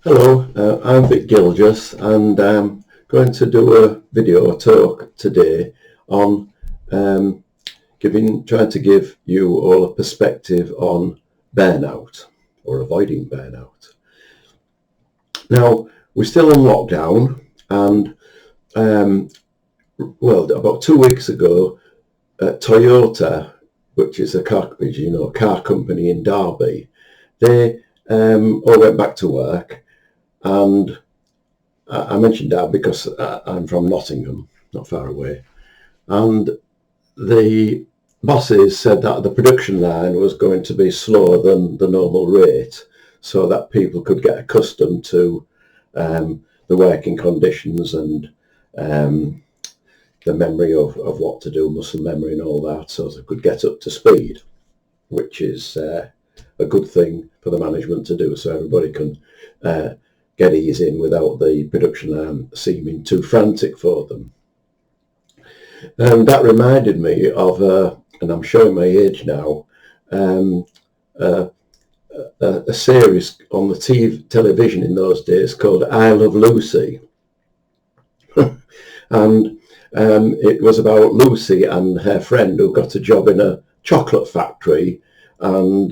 Hello, I'm Vic Gilgis and I'm going to do a video talk today on trying to give you all a perspective on burnout or avoiding burnout. Now, we're still on lockdown and about 2 weeks ago, Toyota, which is a car company in Derby, they all went back to work. And I mentioned that because I'm from Nottingham, not far away. And the bosses said that the production line was going to be slower than the normal rate so that people could get accustomed to the working conditions and the memory of what to do, muscle memory and all that, so they could get up to speed, which is a good thing for the management to do so everybody can get ease in without the production line seeming too frantic for them. And that reminded me of, and I'm showing my age now, a series on the television in those days called I Love Lucy. And it was about Lucy and her friend who got a job in a chocolate factory and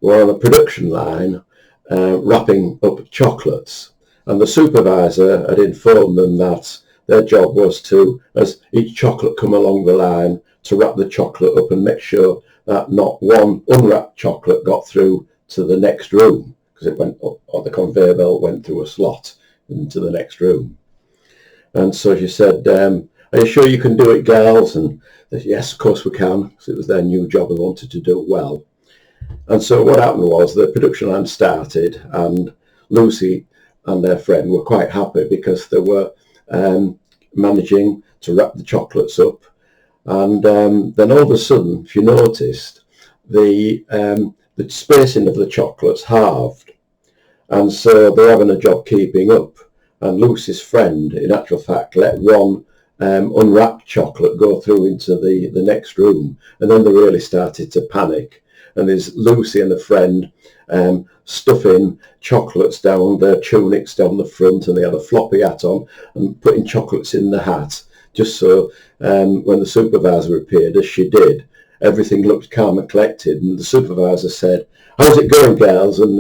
were on a production line wrapping up chocolates, and the supervisor had informed them that their job was to, as each chocolate come along the line, to wrap the chocolate up and make sure that not one unwrapped chocolate got through to the next room, because it went up, or the conveyor belt went through a slot into the next room. And so she said, are you sure you can do it, girls? And they said, yes, of course we can, because it was their new job and wanted to do it well. And so what happened was the production line started and Lucy and their friend were quite happy because they were managing to wrap the chocolates up. And then all of a sudden, if you noticed, the spacing of the chocolates halved. And so they're having a job keeping up. And Lucy's friend, in actual fact, let one unwrapped chocolate go through into the next room. And then they really started to panic. And there's Lucy and a friend stuffing chocolates down their tunics down the front, and they had a floppy hat on and putting chocolates in the hat, just so when the supervisor appeared, as she did, everything looked calm and collected. And the supervisor said, how's it going, girls? And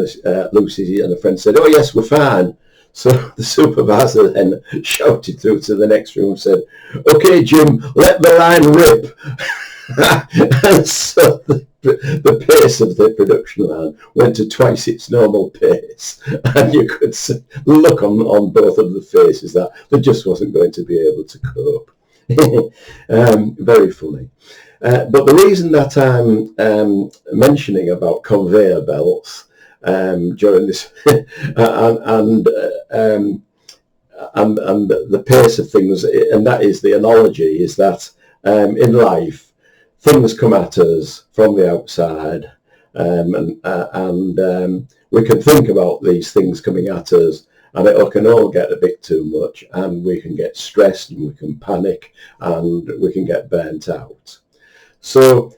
Lucy and a friend said, oh yes, we're fine. So the supervisor then shouted through to the next room and said, okay, Jim, let the line rip. And so the pace of the production line went to twice its normal pace, and you could look on both of the faces that they just wasn't going to be able to cope. Very funny. But the reason that I'm mentioning about conveyor belts during this and the pace of things, and that is the analogy, is that in life, things come at us from the outside, and we can think about these things coming at us, and it can all get a bit too much, and we can get stressed, and we can panic, and we can get burnt out. So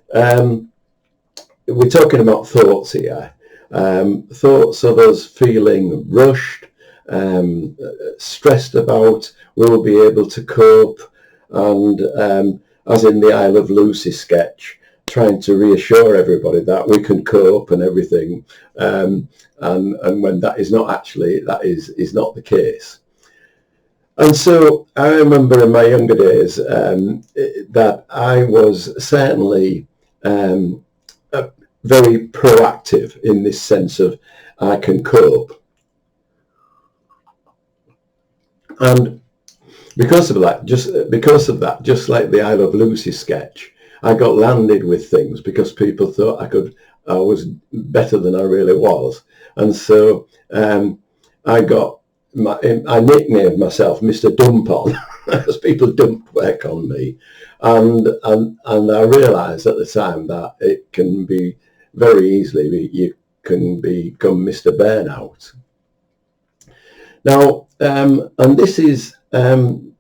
we're talking about thoughts here. Thoughts of us feeling rushed, stressed about will we be able to cope, and as in the I Love Lucy sketch, trying to reassure everybody that we can cope and everything, and when that is not actually, that is not the case. And so I remember in my younger days that I was certainly very proactive in this sense of I can cope. And because of that, just like the I Love Lucy sketch, I got landed with things because people thought I was better than I really was. And so I nicknamed myself Mr. Dump-On because people dumped work on me. And I realised at the time that it can be very easily, you can become Mr. Burnout. Now, and this is, I'm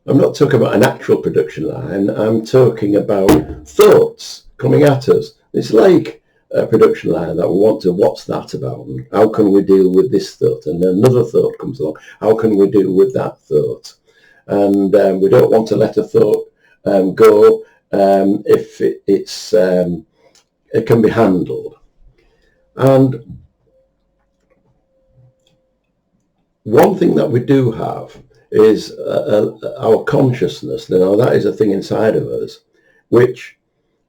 not talking about an actual production line, I'm talking about thoughts coming at us. It's like production line that we want to, what's that about? And how can we deal with this thought? And another thought comes along. How can we deal with that thought? And we don't want to let a thought go if it can be handled. And one thing that we do have is our consciousness. Now, that is a thing inside of us, which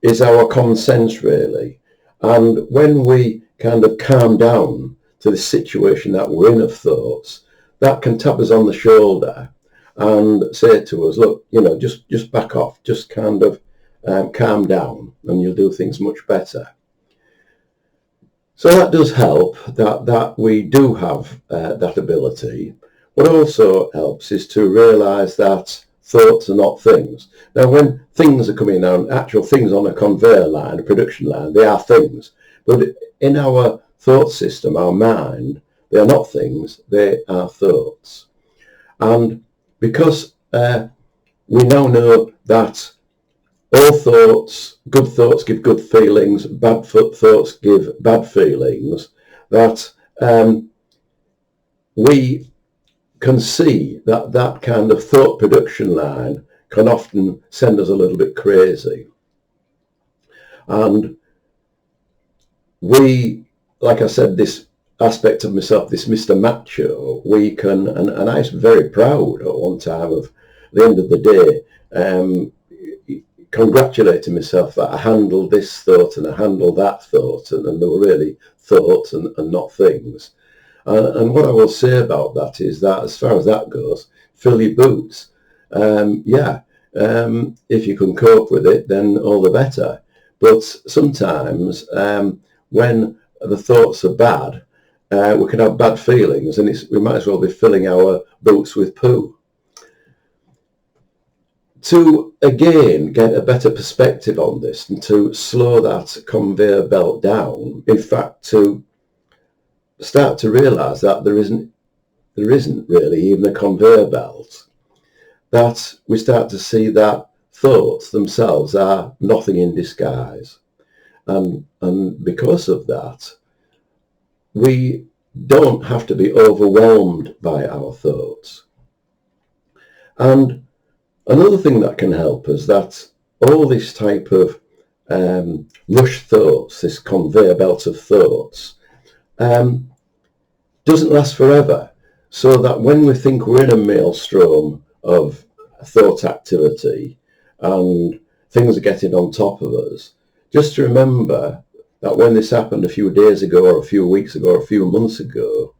is our common sense, really. And when we kind of calm down to the situation that we're in of thoughts, that can tap us on the shoulder and say to us, look, just back off, just kind of calm down, and you'll do things much better. So that does help, that we do have that ability. What also helps is to realise that thoughts are not things. Now, when things are coming down, actual things on a conveyor line, a production line, they are things. But in our thought system, our mind, they are not things, they are thoughts. And because we now know that all thoughts, good thoughts give good feelings, bad thoughts give bad feelings, that we can see that that kind of thought production line can often send us a little bit crazy. And we, like I said, this aspect of myself, this Mr. Macho, we can, and I was very proud at one time of, at the end of the day, congratulating myself that I handled this thought and I handled that thought, and they were really thoughts and not things. And what I will say about that is that, as far as that goes, fill your boots. If you can cope with it, then all the better. But sometimes when the thoughts are bad, we can have bad feelings, and we might as well be filling our boots with poo. To, again, get a better perspective on this and to slow that conveyor belt down, in fact, to start to realise that there isn't really even a conveyor belt, that we start to see that thoughts themselves are nothing in disguise. And because of that, we don't have to be overwhelmed by our thoughts. And another thing that can help us, that all this type of rush thoughts, this conveyor belt of thoughts, doesn't last forever. So that when we think we're in a maelstrom of thought activity and things are getting on top of us, just to remember that when this happened a few days ago or a few weeks ago or a few months ago,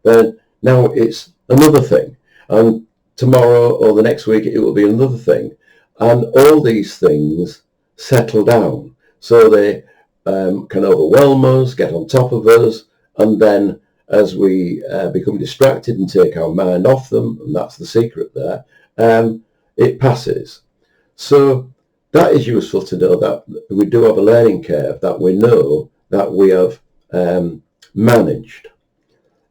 then now it's another thing. And tomorrow or the next week it will be another thing. And all these things settle down. So they can overwhelm us, get on top of us, and then as we become distracted and take our mind off them, and that's the secret there, it passes. So that is useful to know, that we do have a learning curve that we know that we have managed,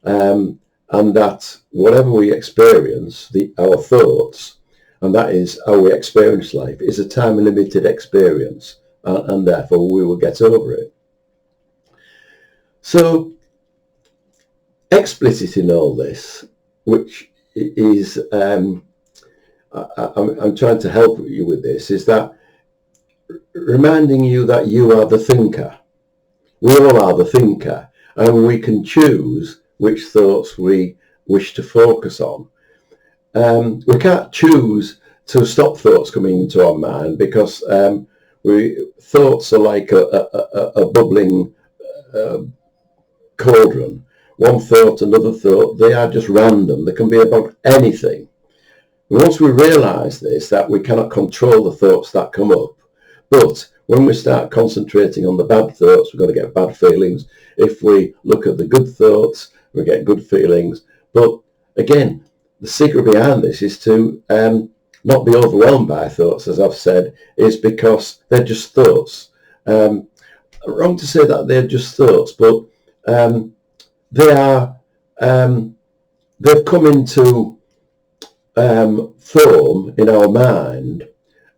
and that whatever we experience, our thoughts, and that is how we experience life, is a time-limited experience, and therefore we will get over it. So explicit in all this, which is, I'm trying to help you with this, is that reminding you that you are the thinker. We all are the thinker, and we can choose which thoughts we wish to focus on. We can't choose to stop thoughts coming into our mind, because thoughts are like a bubbling cauldron. One thought, another thought, they are just random. They can be about anything. And once we realise this, that we cannot control the thoughts that come up, but when we start concentrating on the bad thoughts, we're going to get bad feelings. If we look at the good thoughts, we get good feelings. But again, the secret behind this is to not be overwhelmed by thoughts, as I've said, is because they're just thoughts. Wrong to say that they're just thoughts, but they are, they've come into form in our mind,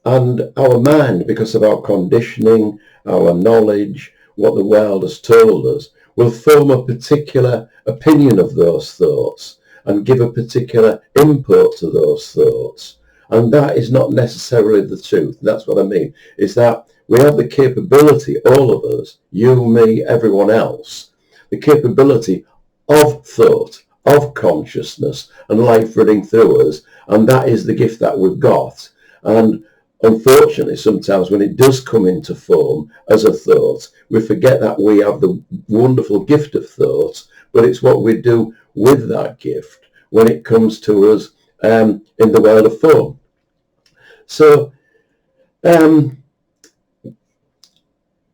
and our mind, because of our conditioning, our knowledge, what the world has told us, will form a particular opinion of those thoughts and give a particular input to those thoughts. And that is not necessarily the truth. That's what I mean, is that we have the capability, all of us, you, me, everyone else, the capability of thought, of consciousness and life running through us. And that is the gift that we've got. And unfortunately, sometimes when it does come into form as a thought, we forget that we have the wonderful gift of thought, but it's what we do with that gift when it comes to us in the world of form. So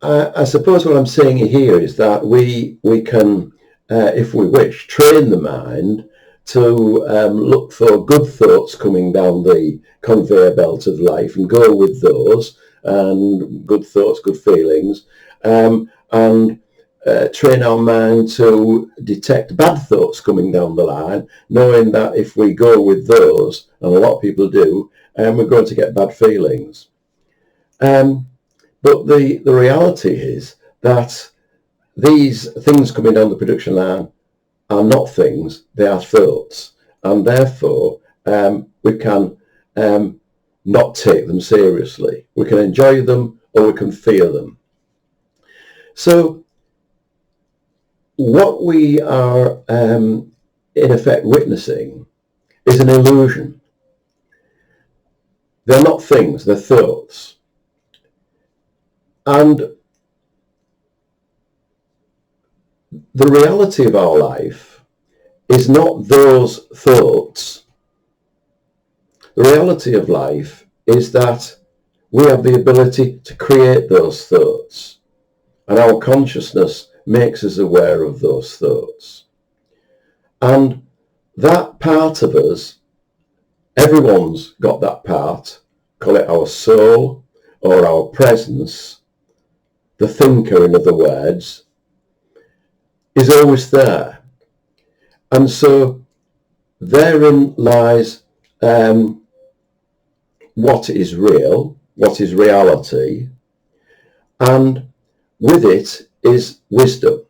I suppose what I'm saying here is that we can, if we wish, train the mind to look for good thoughts coming down the conveyor belt of life and go with those, and good thoughts, good feelings, and train our mind to detect bad thoughts coming down the line, knowing that if we go with those, and a lot of people do, we're going to get bad feelings. But the reality is that these things coming down the production line are not things, they are thoughts. And therefore, we can not take them seriously. We can enjoy them or we can fear them. So what we are in effect witnessing is an illusion. They're not things, they're thoughts. And the reality of our life is not those thoughts. The reality of life is that we have the ability to create those thoughts, and our consciousness makes us aware of those thoughts. And that part of us, everyone's got that part, call it our soul or our presence, the thinker in other words, is always there. And so therein lies what is real, what is reality, and with it is wisdom.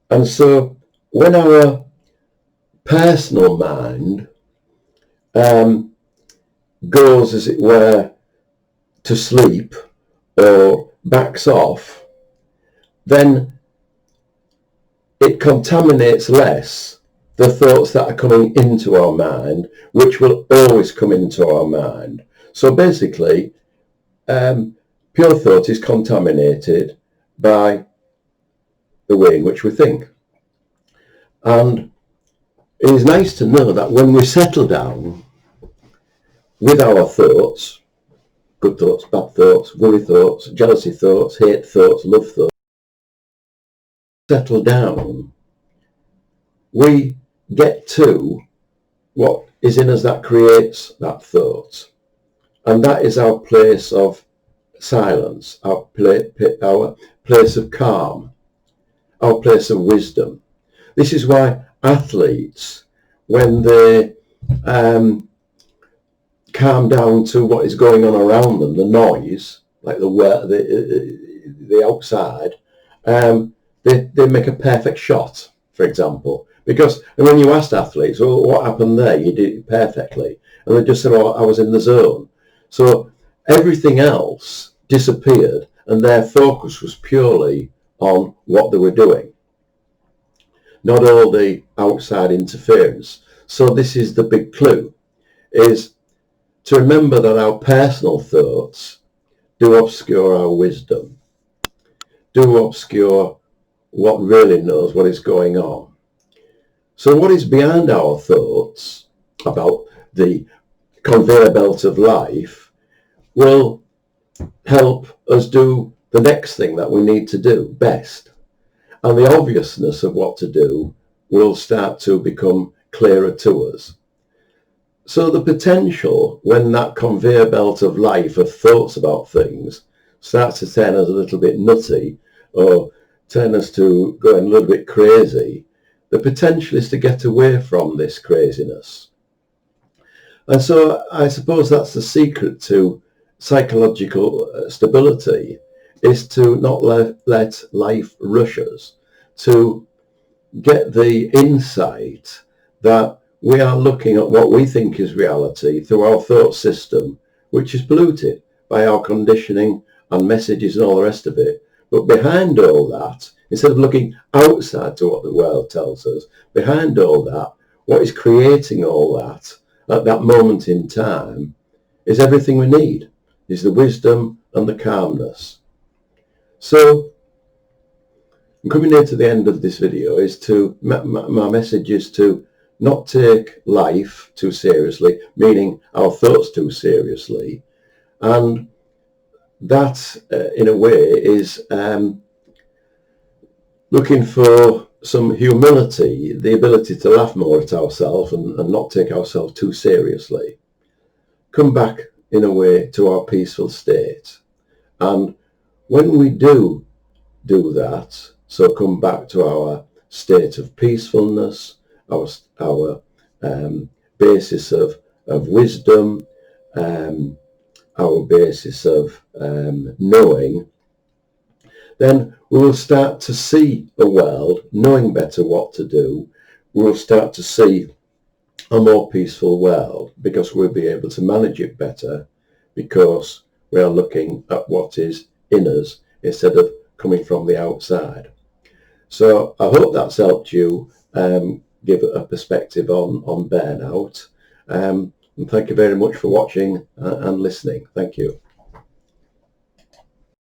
And so when our personal mind goes, as it were, to sleep or backs off, then it contaminates less the thoughts that are coming into our mind, which will always come into our mind. So basically, pure thought is contaminated by the way in which we think. And it is nice to know that when we settle down with our thoughts, good thoughts, bad thoughts, worry thoughts, jealousy thoughts, hate thoughts, love thoughts, settle down, we get to what is in us that creates that thought. And that is our place of silence, our place of calm, our place of wisdom. This is why athletes, when they calm down to what is going on around them, the noise, like the outside, they make a perfect shot, for example. Because when you asked athletes, well, what happened there? You did it perfectly. And they just said, oh, I was in the zone. So everything else disappeared and their focus was purely on what they were doing, not all the outside interference. So this is the big clue, is to remember that our personal thoughts do obscure our wisdom, do obscure what really knows what is going on. So what is behind our thoughts about the conveyor belt of life will help us do the next thing that we need to do best. And the obviousness of what to do will start to become clearer to us. So the potential, when that conveyor belt of life, of thoughts about things, starts to turn us a little bit nutty or turn us to going a little bit crazy, the potential is to get away from this craziness. And so I suppose that's the secret to psychological stability, is to not let life rush us, to get the insight that we are looking at what we think is reality through our thought system, which is polluted by our conditioning and messages and all the rest of it. But behind all that, instead of looking outside to what the world tells us, behind all that, what is creating all that at that moment in time is everything we need, is the wisdom and the calmness. So coming near to the end of this video is to, my message is to not take life too seriously, meaning our thoughts too seriously. And that, in a way, is looking for some humility, the ability to laugh more at ourselves and not take ourselves too seriously. Come back, in a way, to our peaceful state. And when we do that, so come back to our state of peacefulness, our basis of wisdom, our basis of knowing, then we will start to see a world, knowing better what to do. We will start to see a more peaceful world because we'll be able to manage it better because we are looking at what is in us instead of coming from the outside. So I hope that's helped you give a perspective on burnout. And thank you very much for watching and listening. Thank you.